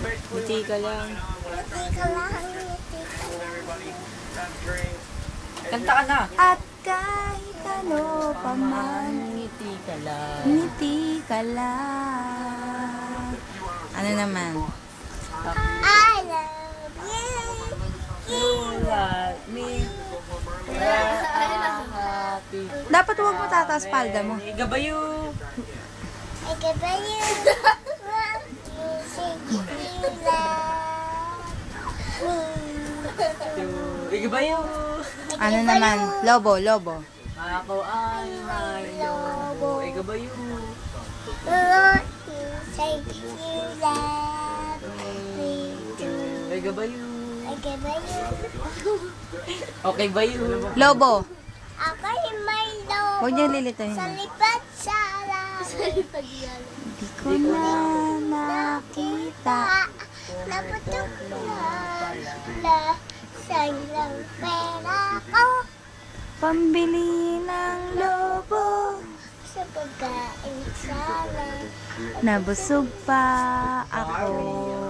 Ngiti ka lang. Ngiti ka lang, ngiti ka lang. Kanta ka na. At kahit ano pa man, Ngiti ka lang. ngiti ka lang. Ano naman? I love you. You love me. Happy. Dapat huwag mo tataas palda mo. Gabayo. I give you what you say you love me. Gabayo. Ano naman? Lobo, lobo. Ako ay may lobo. Gabayo. What you say you love me too. Gabayo. I give you. Okay bayo. Lobo. Ako'y may lobo. Huwag niya lilitahin. Sa lipat sa alam. Sa lipat yan. Di ko na nakita. Naputok na sayang pera ko. Pambili ng lobo. Sa pagkain sana. Nabusog pa ako.